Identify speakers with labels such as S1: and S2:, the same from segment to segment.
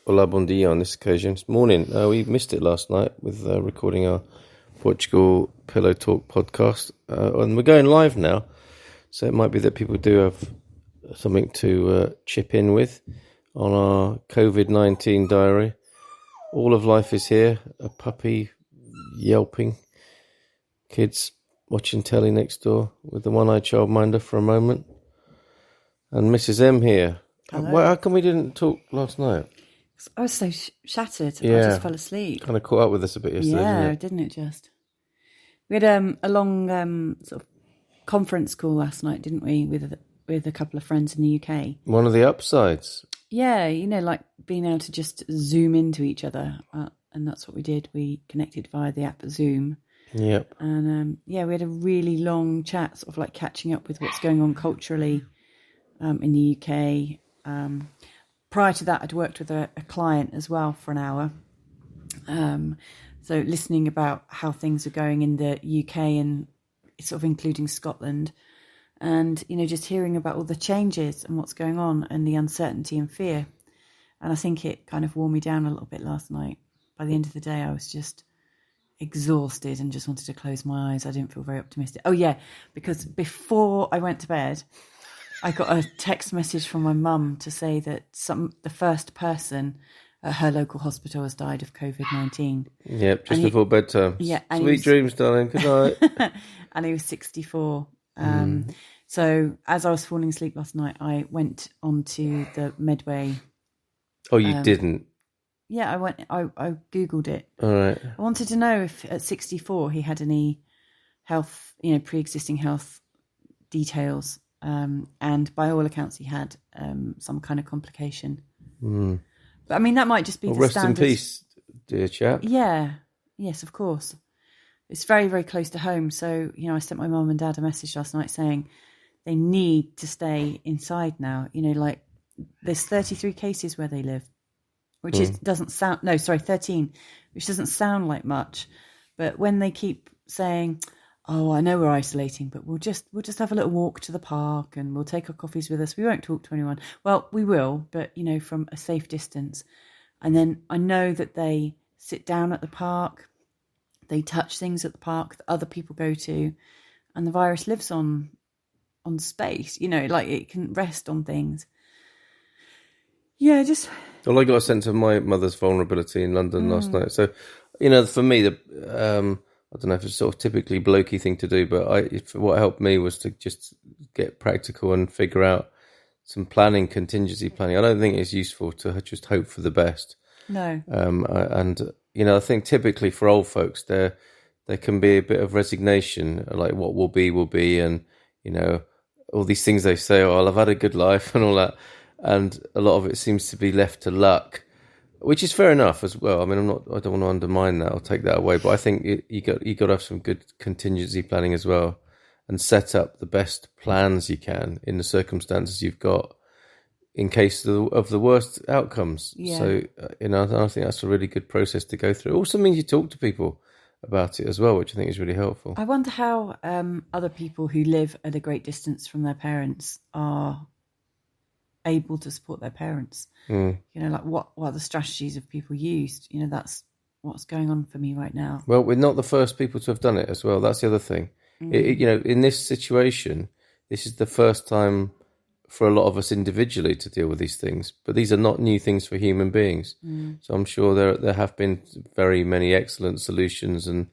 S1: Olá, bom dia on this occasion. It's morning. We missed it last night with recording our Portugal Pillow Talk podcast. And we're going live now. So it might be that people do have something to chip in with on our COVID-19 diary. All of life is here. A puppy yelping. Kids watching telly next door with the one-eyed childminder for a moment. And Mrs. M here.
S2: Hello.
S1: How come we didn't talk last night?
S2: I was so shattered.
S1: Yeah.
S2: I just fell asleep.
S1: Kind of caught up with us a bit yesterday,
S2: didn't it just? We had a long sort of conference call last night, didn't we, with a couple of friends in the UK.
S1: One of the upsides.
S2: Yeah, like being able to just zoom into each other. And that's what we did. We connected via the app Zoom.
S1: Yep.
S2: And we had a really long chat, sort of like catching up with what's going on culturally in the UK. Prior to that, I'd worked with a client as well for an hour. So listening about how things are going in the UK and sort of including Scotland, and, just hearing about all the changes and what's going on and the uncertainty and fear. And I think it kind of wore me down a little bit last night. By the end of the day, I was just exhausted and just wanted to close my eyes. I didn't feel very optimistic. Oh yeah, because before I went to bed, I got a text message from my mum to say that the first person at her local hospital has died of COVID-19.
S1: Yep, just before bedtime.
S2: Yeah.
S1: Sweet dreams, darling. Good night.
S2: And he was 64. So as I was falling asleep last night, I went onto the Medway.
S1: Oh, you didn't?
S2: Yeah, I Googled it.
S1: All right.
S2: I wanted to know if at 64 he had any health, pre-existing health details. And by all accounts, he had some kind of complication. But I mean, that might just be the
S1: rest
S2: standard.
S1: in peace, dear chap.
S2: Yeah, yes, of course. It's very, very close to home. So, I sent my mum and dad a message last night saying they need to stay inside now. Like there's 33 cases where they live, which doesn't sound, 13, which doesn't sound like much. But when they keep saying, oh, I know we're isolating, but we'll just have a little walk to the park and we'll take our coffees with us. We won't talk to anyone. Well, we will, but, from a safe distance. And then I know that they sit down at the park, they touch things at the park that other people go to, and the virus lives on space, like it can rest on things. Yeah, just...
S1: Well, I got a sense of my mother's vulnerability in London last night. So, for me, I don't know if it's sort of typically blokey thing to do, but what helped me was to just get practical and figure out some contingency planning. I don't think it's useful to just hope for the best.
S2: No.
S1: I think typically for old folks, there can be a bit of resignation, like what will be, and, all these things they say, oh, I've had a good life and all that. And a lot of it seems to be left to luck, which is fair enough as well. I mean, I don't want to undermine that or take that away, but I think you got to have some good contingency planning as well, and set up the best plans you can in the circumstances you've got in case of the worst outcomes.
S2: Yeah.
S1: So, I think that's a really good process to go through. It also means you talk to people about it as well, which I think is really helpful.
S2: I wonder how other people who live at a great distance from their parents are able to support their parents. Like what are the strategies of people used? That's what's going on for me right now.
S1: Well, we're not the first people to have done it as well. That's the other thing. In this situation, this is the first time for a lot of us individually to deal with these things, but these are not new things for human beings. So I'm sure there have been very many excellent solutions, and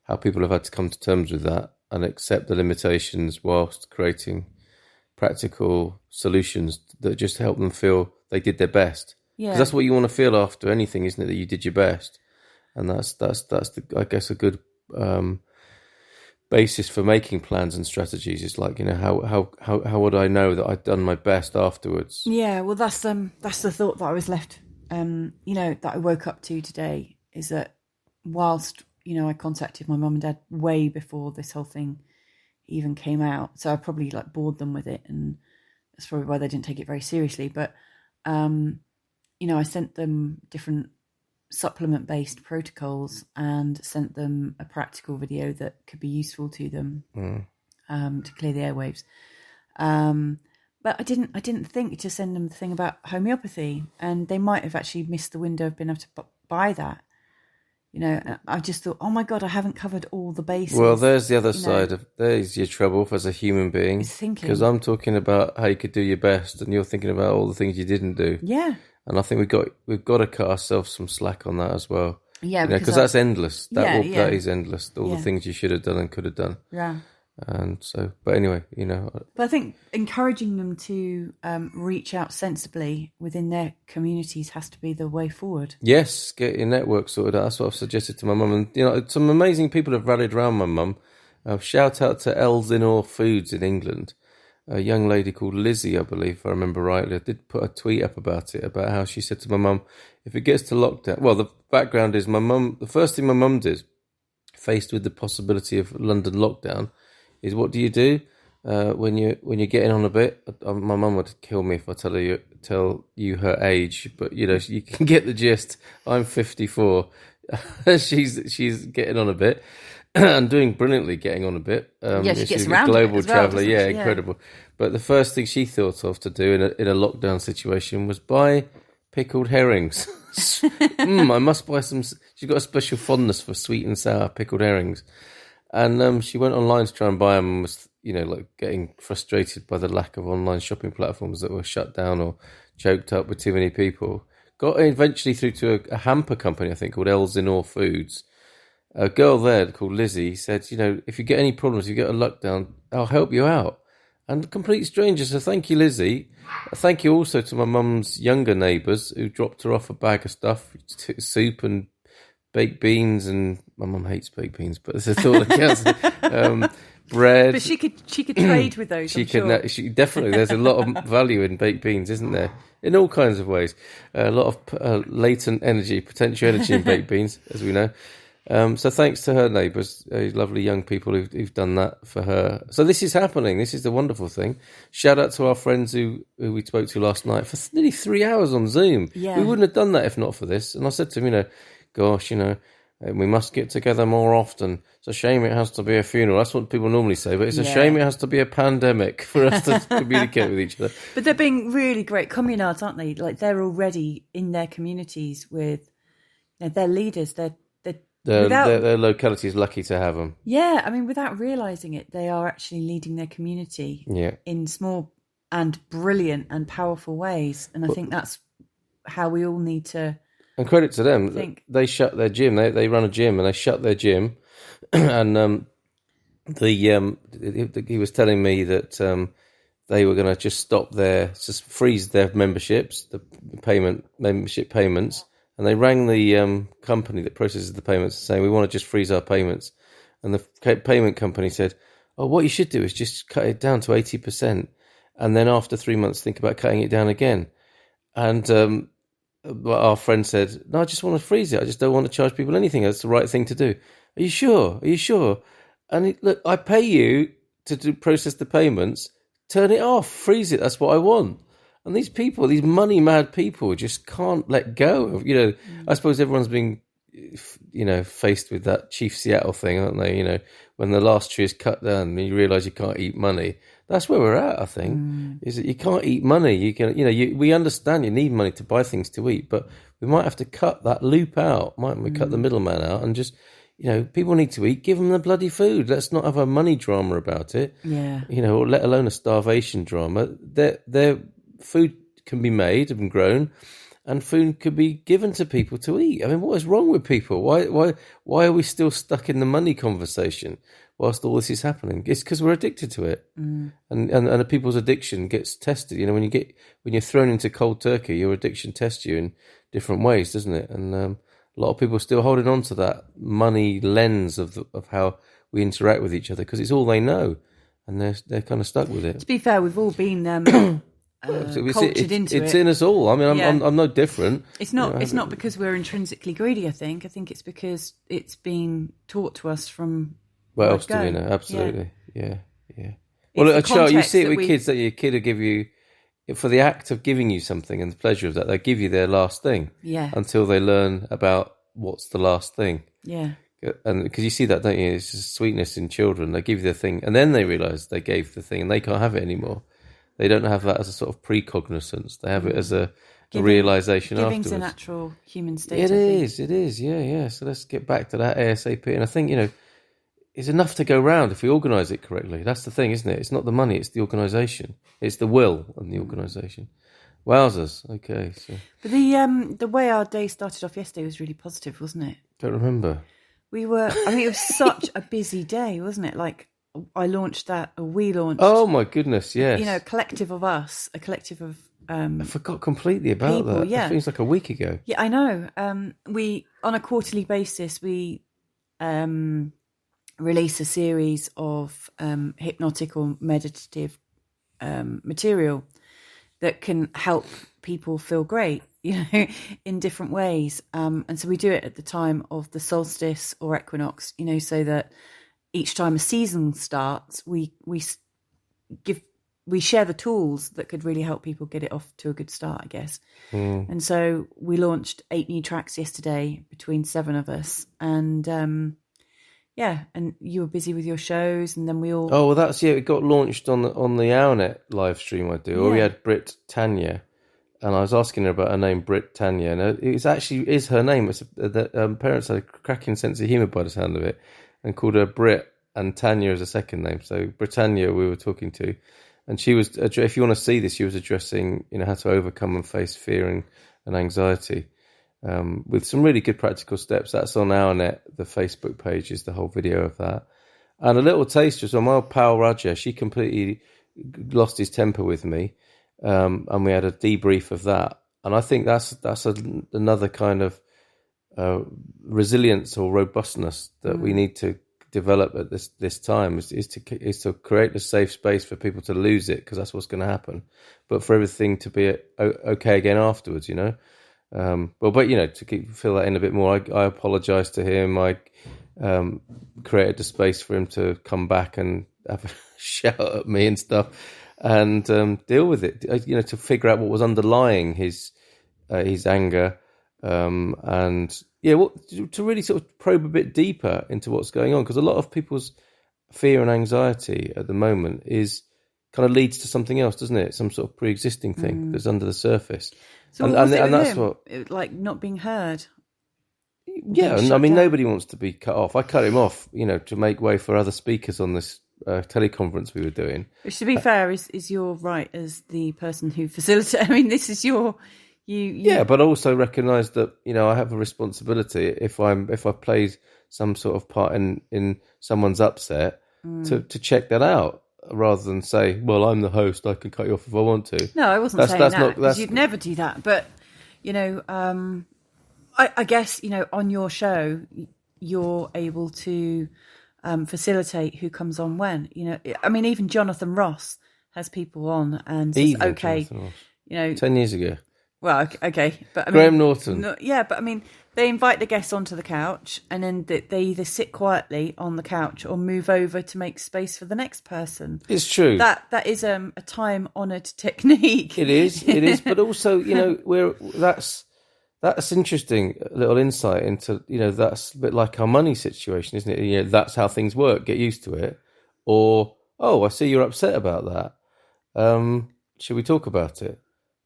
S1: how people have had to come to terms with that and accept the limitations whilst creating practical solutions that just help them feel they did their best.
S2: Yeah,
S1: because that's what you want to feel after anything, isn't it? That you did your best, and that's I guess a good basis for making plans and strategies. It's like, how would I know that I'd done my best afterwards?
S2: Yeah, well, that's the thought that I was left. That I woke up to today is that whilst I contacted my mum and dad way before this whole thing even came out, so I probably bored them with it, and that's probably why they didn't take it very seriously. But I sent them different supplement-based protocols and sent them a practical video that could be useful to them to clear the airwaves. But I didn't think to send them the thing about homeopathy, and they might have actually missed the window of being able to buy that. You know, I just thought, oh my God, I haven't covered all the bases.
S1: Well, there's the other side of, there's your trouble as a human being.
S2: It's thinking.
S1: Because I'm talking about how you could do your best, and you're thinking about all the things you didn't do.
S2: Yeah.
S1: And I think we've got to cut ourselves some slack on that as well.
S2: Yeah,
S1: because that's endless. That is endless. All the things you should have done and could have done.
S2: Yeah.
S1: And so, but anyway,
S2: But I think encouraging them to reach out sensibly within their communities has to be the way forward.
S1: Yes, get your network sorted out. That's what I've suggested to my mum. And, some amazing people have rallied around my mum. Shout out to Elsinore Foods in England. A young lady called Lizzie, I believe, if I remember rightly. I did put a tweet up about it, about how she said to my mum, if it gets to lockdown... Well, the background is the first thing my mum did, faced with the possibility of London lockdown, is what do you do when you're getting on a bit? My mum would kill me if I tell you her age, but you can get the gist. I'm 54. she's getting on a bit and doing brilliantly, getting on a bit.
S2: She gets
S1: she's
S2: around
S1: a global
S2: as well,
S1: traveller, incredible. But the first thing she thought of to do in a lockdown situation was buy pickled herrings. I must buy some. She's got a special fondness for sweet and sour pickled herrings. And she went online to try and buy them and was, getting frustrated by the lack of online shopping platforms that were shut down or choked up with too many people. Got eventually through to a hamper company, I think, called Elsinore Foods. A girl there called Lizzie said, if you get any problems, if you get a lockdown, I'll help you out. And complete strangers, so thank you, Lizzie. Thank you also to my mum's younger neighbours who dropped her off a bag of stuff, soup and baked beans, and my mum hates baked beans, but it's all that counts. Bread.
S2: But she could trade with those.
S1: She definitely. There's a lot of value in baked beans, isn't there? In all kinds of ways. A lot of latent energy, potential energy in baked beans, as we know. So thanks to her neighbours, lovely young people who've done that for her. So this is happening. This is the wonderful thing. Shout out to our friends who we spoke to last night for nearly 3 hours on Zoom.
S2: Yeah.
S1: We wouldn't have done that if not for this. And I said to him, gosh, we must get together more often. It's a shame it has to be a funeral. That's what people normally say, but it's a shame it has to be a pandemic for us to communicate with each other.
S2: But they're being really great communards, aren't they? Like, they're already in their communities with their leaders.
S1: Their locality is lucky to have them.
S2: Yeah, I mean, without realising it, they are actually leading their community in small and brilliant and powerful ways. And I think that's how we all need to...
S1: And credit to them, they shut their gym. They run a gym and they shut their gym. And he was telling me that they were going to just freeze their memberships, the membership payments. And they rang the company that processes the payments saying, we want to just freeze our payments. And the payment company said, oh, what you should do is just cut it down to 80%. And then after 3 months, think about cutting it down again. And our friend said, no, I just want to freeze it. I just don't want to charge people anything. That's the right thing to do. Are you sure? Are you sure? And look, I pay you to process the payments. Turn it off. Freeze it. That's what I want. And these people, these money-mad people, just can't let go. I suppose everyone's being, faced with that Chief Seattle thing, aren't they? When the last tree is cut down and you realise you can't eat money. That's where we're at, I think, is that you can't eat money. You can, we understand you need money to buy things to eat, but we might have to cut that loop out, mightn't we? Cut the middleman out and just, people need to eat. Give them the bloody food. Let's not have a money drama about it.
S2: Yeah.
S1: Or let alone a starvation drama. Their food can be made and grown, and food could be given to people to eat. I mean, what is wrong with people? Why are we still stuck in the money conversation whilst all this is happening? It's because we're addicted to it, and people's addiction gets tested. When you're thrown into cold turkey, your addiction tests you in different ways, doesn't it? And a lot of people are still holding on to that money lens of how we interact with each other because it's all they know, and they're kind of stuck with it.
S2: To be fair, we've all been cultured into it.
S1: It's in us all. I mean, I'm no different.
S2: It's not. It's not because we're intrinsically greedy. I think it's because it's been taught to us from.
S1: What else do we know? Absolutely. Yeah. Well, a child, you see it with kids that your kid will give you, for the act of giving you something and the pleasure of that, they give you their last thing.
S2: Yeah.
S1: Until they learn about what's the last thing.
S2: Yeah.
S1: And because you see that, don't you? It's just sweetness in children. They give you the thing, and then they realise they gave the thing, and they can't have it anymore. they don't have that as a sort of precognizance. They have it as a realization
S2: Giving's
S1: afterwards.
S2: a natural human state.
S1: It is, yeah. So let's get back to that ASAP. And I think, it's enough to go round if we organise it correctly. That's the thing, isn't it? It's not the money, it's the organisation. It's the will of the organisation. Wowzers. Okay, so
S2: But the way our day started off yesterday was really positive, wasn't it?
S1: don't remember.
S2: It was such a busy day, wasn't it? Like, we launched.
S1: Oh my goodness, yes.
S2: A collective of us, a collective of
S1: I forgot completely about
S2: people,
S1: that.
S2: yeah.
S1: It feels like a week ago.
S2: Yeah, I know. We, on a quarterly basis, we release a series of hypnotic or meditative material that can help people feel great, in different ways. And so we do it at the time of the solstice or equinox, so that each time a season starts, we share the tools that could really help people get it off to a good start, I guess. And so we launched 8 new tracks yesterday between 7 of us. And and you were busy with your shows, and then we all...
S1: Oh, well, it got launched on the Owlnet live stream I do. Or we had Brit Tanya, and I was asking her about her name, Brit Tanya, and it actually is her name. It's the parents had a cracking sense of humour by the sound of it, and called her Brit, and Tanya as a second name. So Britannia we were talking to, and she was, if you want to see this, she was addressing, how to overcome and face fear and anxiety. With some really good practical steps. That's on Owlnet, the Facebook page is the whole video of that. And a little taster, so my old pal Raja, she completely lost his temper with me, and we had a debrief of that. And I think that's another kind of resilience or robustness that we need to develop at this time is to create a safe space for people to lose it, because that's what's going to happen, but for everything to be okay again afterwards, to fill that in a bit more, I apologise to him. I created the space for him to come back and have a shout at me and stuff, and deal with it. To figure out what was underlying his anger, to really sort of probe a bit deeper into what's going on, because a lot of people's fear and anxiety at the moment kind of leads to something else, doesn't it? Some sort of pre-existing thing that's under the surface.
S2: So and that's him? What, like not being heard.
S1: Yeah, and I mean, nobody wants to be cut off. I cut him off, to make way for other speakers on this teleconference we were doing.
S2: Which, to be fair, is your right as the person who facilitates. I mean, this is you.
S1: Yeah, but also recognise that I have a responsibility if I play some sort of part in someone's upset to check that out, rather than say, well, I'm the host, I can cut you off if I want to.
S2: No, I wasn't saying that, because you'd never do that. But, I guess, on your show, you're able to facilitate who comes on when. I mean, even Jonathan Ross has people on and says, okay,
S1: 10 years ago.
S2: Well, okay, but I mean,
S1: Graham Norton.
S2: But I mean, they invite the guests onto the couch, and then they either sit quietly on the couch or move over to make space for the next person.
S1: It's true.
S2: That is a time-honoured technique.
S1: It is, but also, that's interesting. A little insight into, that's a bit like our money situation, isn't it? That's how things work. Get used to it. Or, I see you're upset about that. Should we talk about it?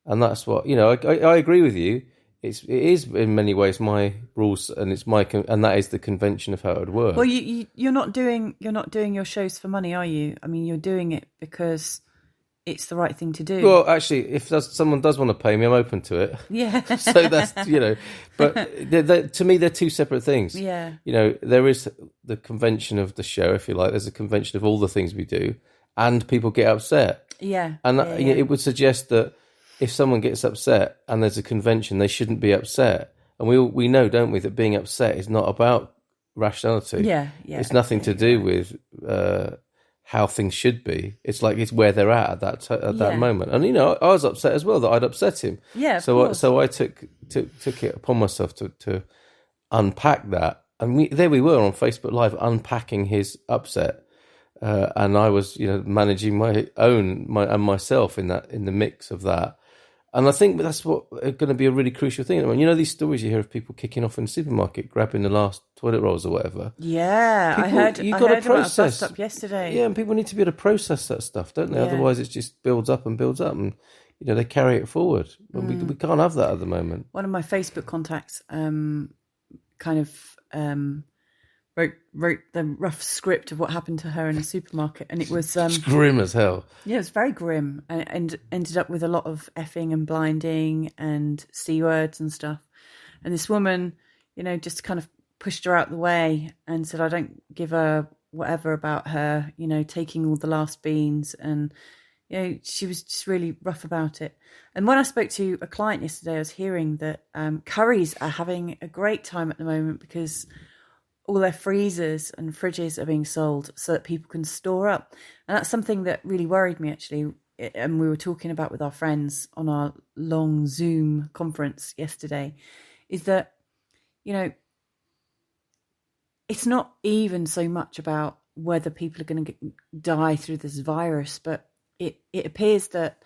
S1: And that's what, I agree with you. It is in many ways my rules, and it's and that is the convention of how it would work.
S2: Well, you're not doing your shows for money, are you? I mean, you're doing it because it's the right thing to do.
S1: Well, actually, if someone does want to pay me, I'm open to it.
S2: Yeah.
S1: So that's, but to me, they're two separate things.
S2: Yeah.
S1: There is the convention of the show, if you like. There's a convention of all the things we do, and people get upset.
S2: Yeah.
S1: And it would suggest that if someone gets upset and there's a convention, they shouldn't be upset. And we know, don't we, that being upset is not about rationality.
S2: Yeah.
S1: It's nothing to do with how things should be. It's like it's where they're at that moment. And I was upset as well that I'd upset him.
S2: Yeah.
S1: So I took it upon myself to unpack that. And there we were on Facebook Live unpacking his upset. And I was, managing my own and myself in the mix of that. And I think that's what going to be a really crucial thing. I mean, you know, these stories you hear of people kicking off in the supermarket, grabbing the last toilet rolls or whatever.
S2: Yeah,
S1: People,
S2: I heard.
S1: you
S2: I
S1: got to
S2: heard about a bus
S1: process.
S2: stop yesterday.
S1: Yeah, and people need to be able to process that stuff, don't they?
S2: Yeah.
S1: Otherwise, it just builds up, and you know, they carry it forward. And we can't have that at the moment.
S2: One of my Facebook contacts, kind of wrote the rough script of what happened to her in a supermarket, and it was
S1: It's grim as hell.
S2: Yeah, it was very grim, and ended up with a lot of effing and blinding and C words and stuff. And this woman, you know, just kind of pushed her out the way and said, "I don't give a whatever about her, you know, taking all the last beans." And you know, she was just really rough about it. And when I spoke to a client yesterday, I was hearing that Currys are having a great time at the moment because all their freezers and fridges are being sold so that people can store up. And that's something that really worried me, actually. And we were talking about with our friends on our long Zoom conference yesterday, is that, you know, it's not even so much about whether people are going to die through this virus, but it appears that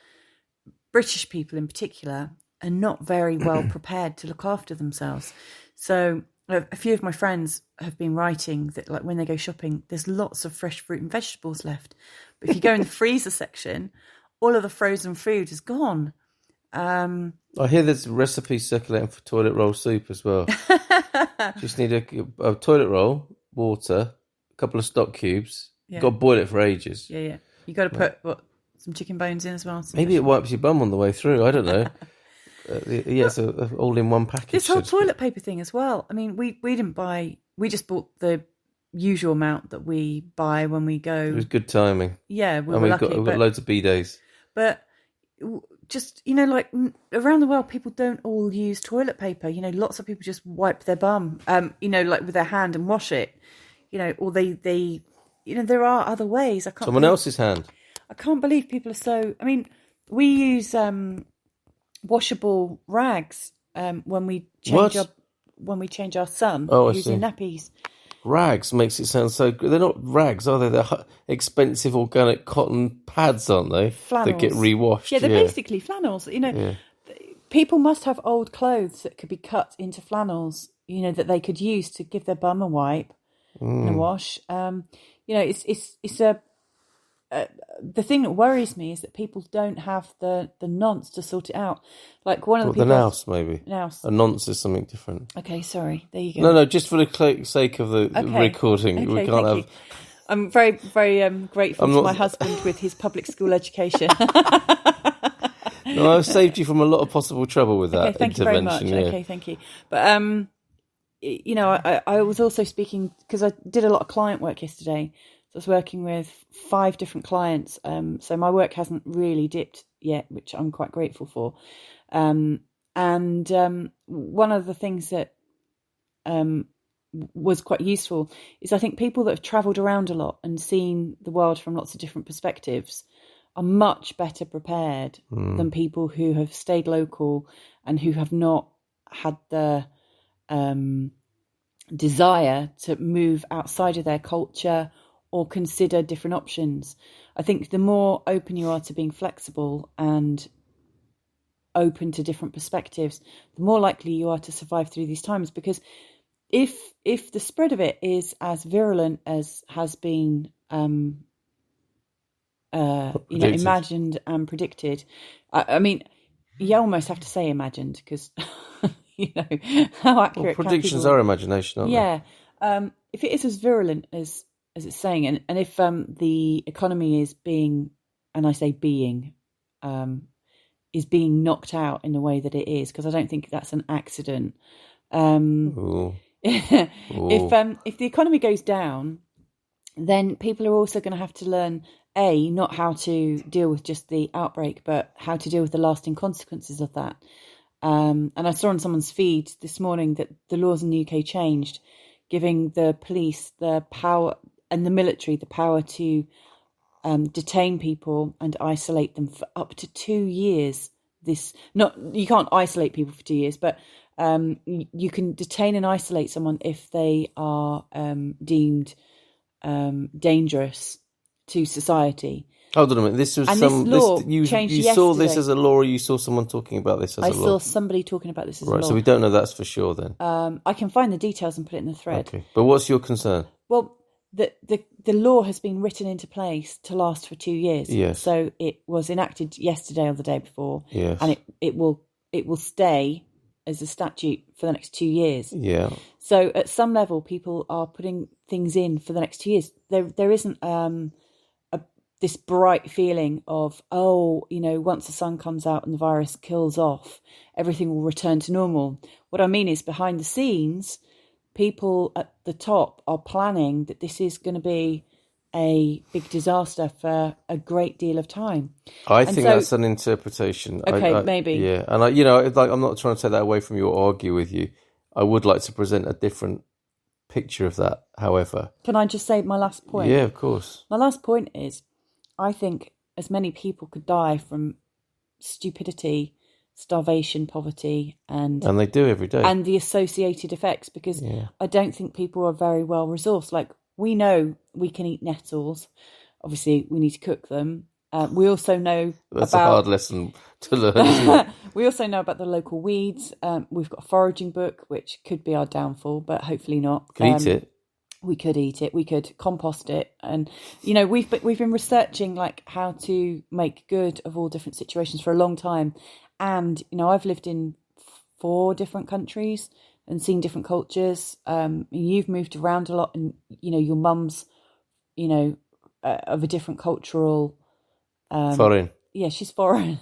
S2: British people in particular are not very well prepared to look after themselves. So a few of my friends have been writing that, like, when they go shopping, there's lots of fresh fruit and vegetables left. But if you go in the freezer section, all of the frozen food is gone.
S1: I hear there's recipes circulating for toilet roll soup as well. Just need a toilet roll, water, a couple of stock cubes.
S2: Yeah.
S1: You've got to boil it for ages.
S2: Yeah. You got to put some chicken bones in as well.
S1: Maybe it wipes your bum on the way through. I don't know. It's a all-in-one package.
S2: This whole toilet paper thing as well. I mean, we didn't buy. We just bought the usual amount that we buy when we go.
S1: It was good timing.
S2: Yeah, we were lucky.
S1: We've got loads of bidets.
S2: But just, you know, like around the world, people don't all use toilet paper. You know, lots of people just wipe their bum, you know, like with their hand and wash it. You know, or they you know, there are other ways.
S1: Someone else's hand.
S2: I can't believe people are so. I mean, we use washable rags when we change our son using nappies.
S1: Rags makes it sound so good. They're not rags, are they? They're expensive organic cotton pads, aren't they?
S2: Flannels.
S1: That get rewashed.
S2: Yeah, they're basically flannels. You know, people must have old clothes that could be cut into flannels, you know, that they could use to give their bum a wipe and a wash. You know, it's the thing that worries me is that people don't have the nonce to sort it out. Like one of the people...
S1: The nous, maybe.
S2: Nous.
S1: A nonce is something different.
S2: Okay, sorry. There you go.
S1: No, just for the sake of the recording.
S2: Okay,
S1: we can't have...
S2: You. I'm very, very grateful to my husband with his public school education.
S1: No, I've saved you from a lot of possible trouble with that
S2: thank
S1: intervention.
S2: You very much. Okay, thank you. But, you know, I was also speaking... Because I did a lot of client work yesterday. So I was working with 5 different clients. So my work hasn't really dipped yet, which I'm quite grateful for. And one of the things that was quite useful is I think people that have travelled around a lot and seen the world from lots of different perspectives are much better prepared than people who have stayed local and who have not had the desire to move outside of their culture or consider different options. I think the more open you are to being flexible and open to different perspectives, the more likely you are to survive through these times. Because if the spread of it is as virulent as has been you know, imagined and predicted, I mean, you almost have to say imagined, because you know how accurate.
S1: Well, predictions are imagination, aren't they?
S2: Yeah. If it is as virulent as it's saying, and if the economy is being, and I say being, is being knocked out in the way that it is, because I don't think that's an accident. If the economy goes down, then people are also going to have to learn, not how to deal with just the outbreak, but how to deal with the lasting consequences of that. And I saw on someone's feed this morning that the laws in the UK changed, giving the police the power and the military the power to detain people and isolate them for up to 2 years. You can't isolate people for 2 years, but you can detain and isolate someone if they are deemed dangerous to society.
S1: Hold on a minute. This was
S2: And
S1: some.
S2: this law
S1: you
S2: changed
S1: saw this
S2: yesterday.
S1: as a law, or you saw someone talking about this as a
S2: I
S1: law?
S2: saw somebody talking about this as a
S1: Right.
S2: law.
S1: So we don't know that's for sure then.
S2: I can find the details and put it in the thread.
S1: Okay. But what's your concern?
S2: Well, the law has been written into place to last for 2 years.
S1: Yes.
S2: So it was enacted yesterday or the day before.
S1: Yes.
S2: And it will stay as a statute for the next 2 years.
S1: Yeah.
S2: So at some level, people are putting things in for the next 2 years. There isn't this bright feeling of, once the sun comes out and the virus kills off, everything will return to normal. What I mean is, behind the scenes, people at the top are planning that this is going to be a big disaster for a great deal of time.
S1: I think that's an interpretation.
S2: Okay, maybe.
S1: Yeah, and I'm not trying to take that away from you or argue with you. I would like to present a different picture of that, however.
S2: Can I just say my last point?
S1: Yeah, of course.
S2: My last point is, I think as many people could die from stupidity, starvation, poverty, and
S1: they do every day,
S2: and the associated effects, because I don't think people are very well resourced. Like, we know we can eat nettles. Obviously, we need to cook them. We also know
S1: that's a hard lesson to learn, isn't it?
S2: We also know about the local weeds. We've got a foraging book, which could be our downfall, but hopefully not.
S1: Could eat it.
S2: We could eat it. We could compost it, and we've been researching like how to make good of all different situations for a long time. And I've lived in 4 different countries and seen different cultures. You've moved around a lot, and your mum's of a different cultural.
S1: Foreign.
S2: Yeah, she's foreign.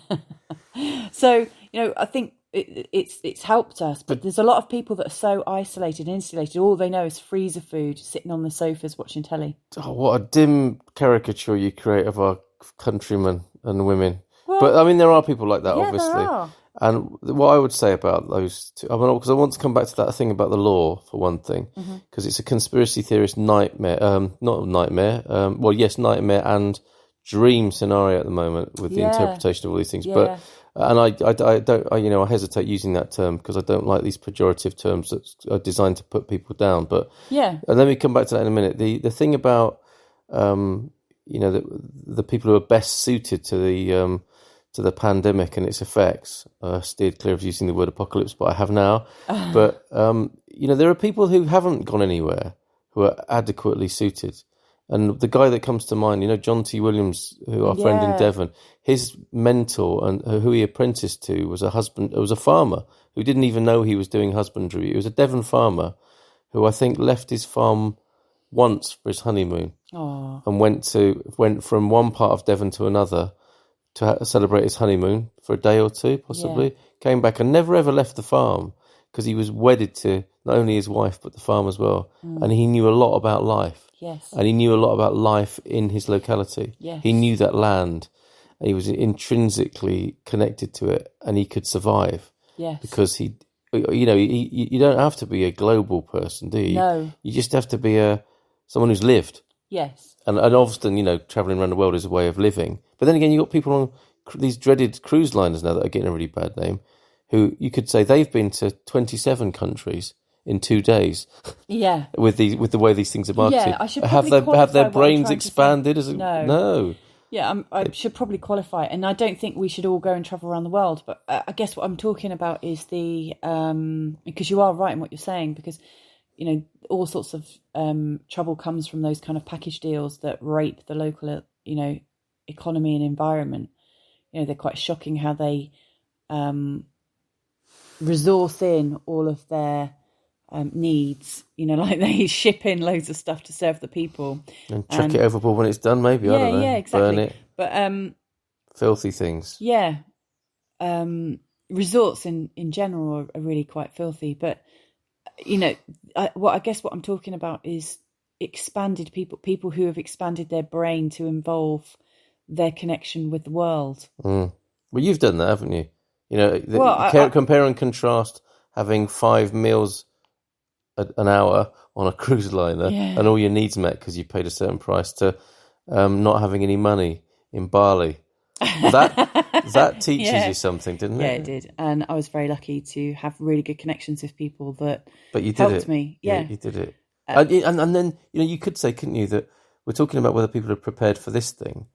S2: So I think it's helped us, but there's a lot of people that are so isolated and insulated. All they know is freezer food, sitting on the sofas watching telly.
S1: Oh, what a dim caricature you create of our countrymen and women.
S2: Well,
S1: but I mean, there are people like that, obviously.
S2: There are.
S1: And what I would say about those two, because I want to come back to that thing about the law for one thing, because it's a conspiracy theorist nightmare, not nightmare. Nightmare and dream scenario at the moment with the interpretation of all these things.
S2: Yeah.
S1: But I hesitate using that term because I don't like these pejorative terms that are designed to put people down. But let me come back to that in a minute. The thing about the people who are best suited to the pandemic and its effects. Steered clear of using the word apocalypse, but I have now. But there are people who haven't gone anywhere who are adequately suited. And the guy that comes to mind, John T. Williams, who our friend in Devon, his mentor and who he apprenticed to was a farmer who didn't even know he was doing husbandry. He was a Devon farmer who I think left his farm once for his honeymoon and went from one part of Devon to another to celebrate his honeymoon for a day or two, possibly. Came back and never ever left the farm because he was wedded to not only his wife but the farm as well. And he knew a lot about life.
S2: Yes.
S1: And he knew a lot about life in his locality.
S2: Yes.
S1: He knew that land. And he was intrinsically connected to it, and he could survive.
S2: Yes.
S1: Because you don't have to be a global person, do you?
S2: No.
S1: You just have to be someone who's lived.
S2: Yes.
S1: And often, travelling around the world is a way of living. But then again, you've got people on these dreaded cruise liners now that are getting a really bad name, who you could say they've been to 27 countries in 2 days.
S2: Yeah.
S1: with the way these things are marketed.
S2: Yeah, I should probably
S1: have their
S2: qualify what I'm
S1: brains
S2: trying to say.
S1: expanded?
S2: No. Yeah, I should probably qualify, and I don't think we should all go and travel around the world. But I guess what I'm talking about is the because you are right in what you're saying, because all sorts of trouble comes from those kind of package deals that rape the local economy and environment. They're quite shocking how they resource in all of their needs, like they ship in loads of stuff to serve the people
S1: and chuck it overboard when it's done, maybe. I don't know.
S2: Yeah, exactly.
S1: Burn it.
S2: But
S1: filthy things.
S2: Yeah. Resorts in general are really quite filthy. But I guess what I'm talking about is expanded people who have expanded their brain to involve their connection with the world.
S1: Well, you've done that, haven't you? Compare and contrast having 5 meals an hour on a cruise liner and all your needs met because you paid a certain price to not having any money in Bali. That teaches you something, didn't it?
S2: Yeah, it did. And I was very lucky to have really good connections with people that
S1: you
S2: helped me. Yeah,
S1: you did it. And then you could say, couldn't you, that we're talking about whether people are prepared for this thing.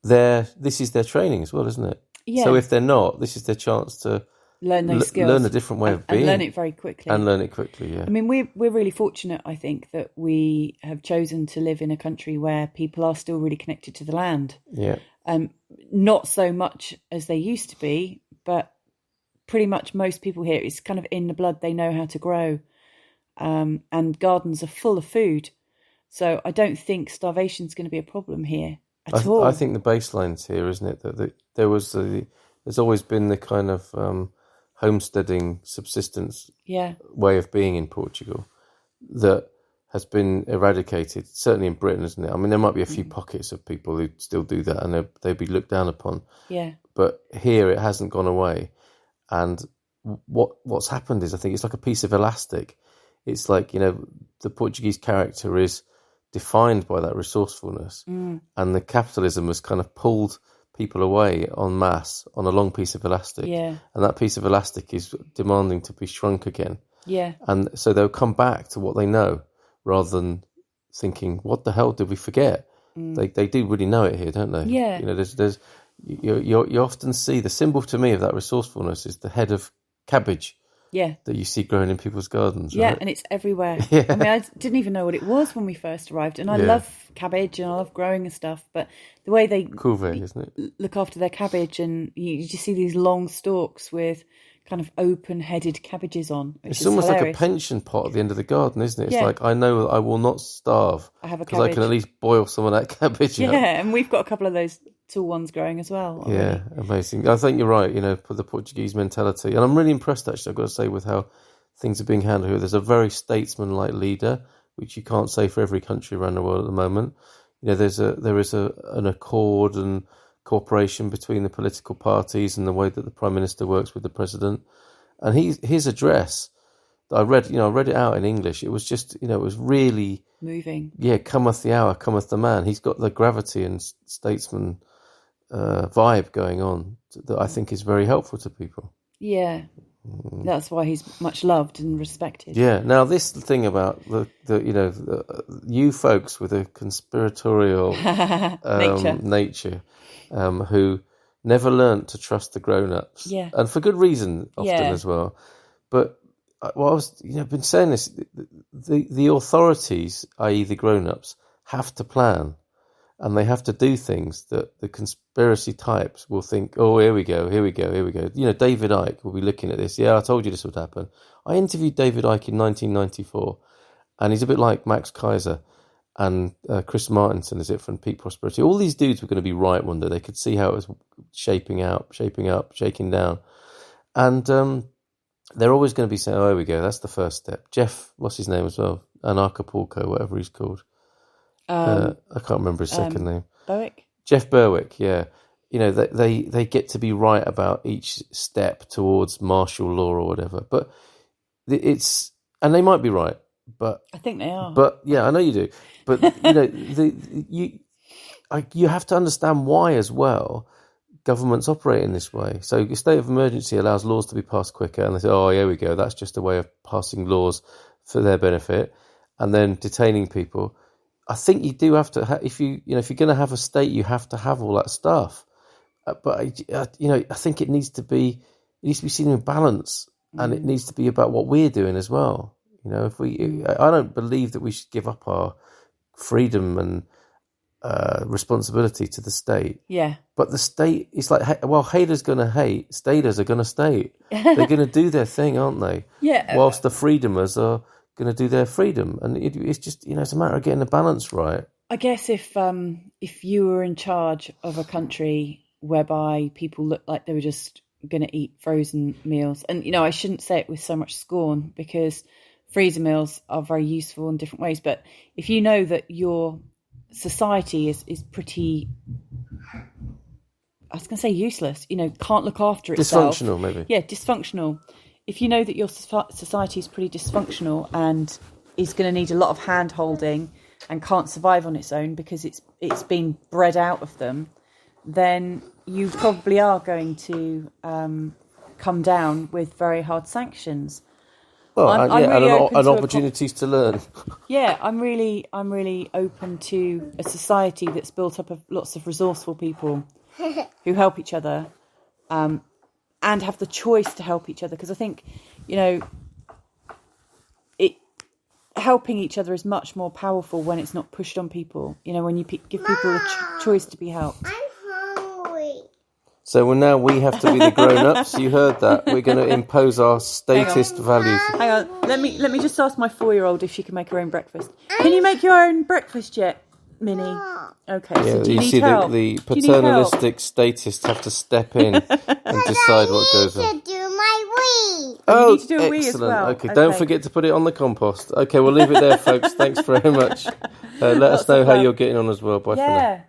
S1: this is their training as well, isn't it?
S2: Yeah.
S1: So if they're not, this is their chance to
S2: learn those skills,
S1: learn a different way of being,
S2: and learn it very quickly.
S1: And learn it quickly, yeah.
S2: I mean, we're really fortunate, I think, that we have chosen to live in a country where people are still really connected to the land.
S1: Yeah.
S2: Not so much as they used to be, but pretty much most people here, it's kind of in the blood. They know how to grow, and gardens are full of food. So I don't think starvation is going to be a problem here at all.
S1: I think the baseline's here, isn't it? That there's always been the kind of homesteading subsistence way of being in Portugal that has been eradicated, certainly in Britain, isn't it? I mean, there might be a few pockets of people who still do that and they'd be looked down upon.
S2: Yeah.
S1: But here it hasn't gone away. And what's happened is, I think it's like a piece of elastic. It's like, the Portuguese character is defined by that resourcefulness. And the capitalism has kind of pulled people away en masse on a long piece of elastic.
S2: Yeah.
S1: And that piece of elastic is demanding to be shrunk again.
S2: Yeah. And
S1: so they'll come back to what they know rather than thinking, what the hell did we forget? They do really know it here, don't they?
S2: Yeah.
S1: You often see the symbol to me of that resourcefulness is the head of cabbage.
S2: Yeah.
S1: That you see growing in people's gardens.
S2: Yeah,
S1: right?
S2: and it's everywhere.
S1: Yeah.
S2: I mean, I didn't even know what it was when we first arrived, and I love cabbage and I love growing and stuff, but the way they
S1: isn't it?
S2: Look after their cabbage, and you just see these long stalks with kind of open-headed cabbages on.
S1: It's almost
S2: hilarious.
S1: like a pension pot at the end of the garden, isn't it? It's
S2: Yeah.
S1: like, I know that I will not starve.
S2: I have a
S1: because I can at least boil some of that cabbage.
S2: Yeah, and we've got a couple of those tall ones growing as well.
S1: Yeah, amazing. I think you're right, for the Portuguese mentality. And I'm really impressed, actually, I've got to say, with how things are being handled here. There's a very statesman-like leader, which you can't say for every country around the world at the moment. There is an accord and cooperation between the political parties and the way that the Prime Minister works with the President. And his address, I read it out in English. It was just, it was really
S2: moving. Yeah,
S1: cometh the hour, cometh the man. He's got the gravity and statesman vibe going on that I think is very helpful to people.
S2: Yeah, that's why he's much loved and respected.
S1: Yeah. Now, this thing about you folks with a conspiratorial nature who never learnt to trust the grown-ups.
S2: Yeah.
S1: And for good reason often as well. But I was been saying this, the authorities, i.e. the grown-ups, have to plan. And they have to do things that the conspiracy types will think, oh, here we go. David Icke will be looking at this. Yeah, I told you this would happen. I interviewed David Icke in 1994, and he's a bit like Max Kaiser and Chris Martinson, is it, from Peak Prosperity. All these dudes were going to be right one day. They could see how it was shaping up, shaking down. And they're always going to be saying, oh, here we go. That's the first step. Jeff, what's his name as well? Anarchapulco, whatever he's called. I can't remember his second name.
S2: Berwick?
S1: Jeff Berwick, yeah. They get to be right about each step towards martial law or whatever. But and they might be right, but
S2: I think they are.
S1: But yeah, I know you do. But you have to understand why as well governments operate in this way. So a state of emergency allows laws to be passed quicker, and they say, oh, here we go. That's just a way of passing laws for their benefit, and then detaining people. I think you do have to, if you're going to have a state, you have to have all that stuff. But I think it needs to be seen in balance, and it needs to be about what we're doing as well. I don't believe that we should give up our freedom and responsibility to the state.
S2: Yeah.
S1: But the state is like, well, haters going to hate, staters are going to state. They're going to do their thing, aren't they?
S2: Yeah.
S1: Whilst the freedomers are going to do their freedom, and it's just it's a matter of getting the balance right.
S2: I guess if you were in charge of a country whereby people looked like they were just going to eat frozen meals, and I shouldn't say it with so much scorn because freezer meals are very useful in different ways, but if you know that your society is pretty, I was going to say useless, can't look after itself.
S1: Dysfunctional, maybe.
S2: Yeah, dysfunctional. If you know that your society is pretty dysfunctional and is going to need a lot of hand-holding and can't survive on its own because it's been bred out of them, then you probably are going to come down with very hard sanctions.
S1: Well,
S2: I'm really open
S1: and
S2: to
S1: opportunities to learn.
S2: Yeah, I'm really open to a society that's built up of lots of resourceful people who help each other, and have the choice to help each other. Because I think, helping each other is much more powerful when it's not pushed on people. When you give people a choice to be helped.
S3: I'm hungry.
S1: So now we have to be the grown-ups. You heard that. We're going to impose our statist values.
S2: Hang on, let me just ask my 4-year-old if she can make her own breakfast. Can you make your own breakfast yet, Minnie? Okay.
S1: Yeah,
S2: so do you
S1: you
S2: need
S1: see
S2: help?
S1: the
S2: Do you need help?
S1: paternalistic statists have to step in and decide what goes on.
S3: I need to do my wee.
S2: You need to do a wee as
S1: excellent.
S2: well.
S1: Okay, don't forget to put it on the compost. Okay, we'll leave it there, folks. Thanks very much. Let us know how you're getting on as well. Bye for now.
S2: Yeah.